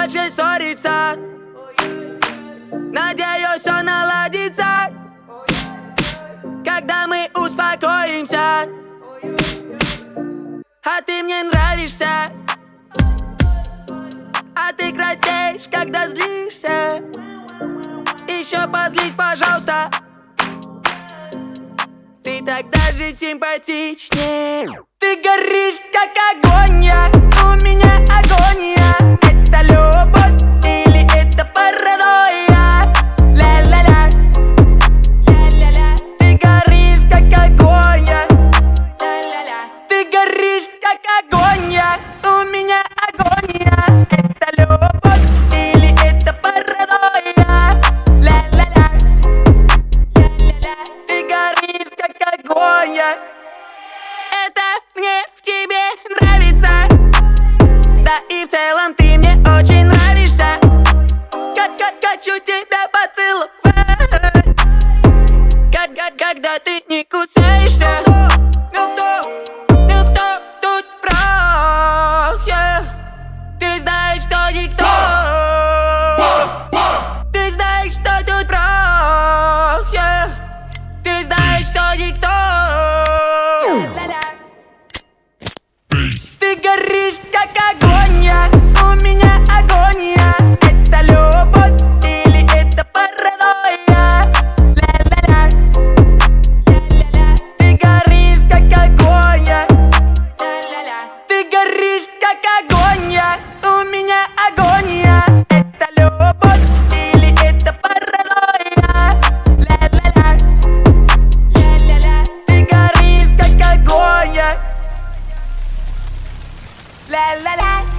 начали ссориться. Надеюсь, все наладится, когда мы успокоимся. А ты мне нравишься, а ты краснеешь, когда злишься. Еще позлись, пожалуйста. Ты так даже симпатичнее. Ты горишь, как огонь, у меня агония. Это любовь или это паранойя? Ля-ля-ля, ля-ля-ля. Ты горишь, как огонь, ля-ля-ля. Ты горишь, как огонь, у меня агония. Это любовь или это паранойя? Ля-ля-ля, ля-ля-ля. Ты горишь, как огонь. Это мне в тебе нравится. Да и в целом ты мне очень нравишься. Как хочу тебя поцеловать. Когда ты не кусаешься. Никто тут против. Ты знаешь, что никто. Ты знаешь, что тут против. Ты знаешь, что никто. Ты горишь, как огонь, у меня агония. Это любовь или это паранойя? Ля-ля-ля, ля-ля-ля. Ты горишь, как огонь, ля-ля-ля. Ты горишь, как огонь, у меня агония. Это любовь или это паранойя? Ля-ля-ля, ля-ля-ля. Ты горишь, как огонь. La la la.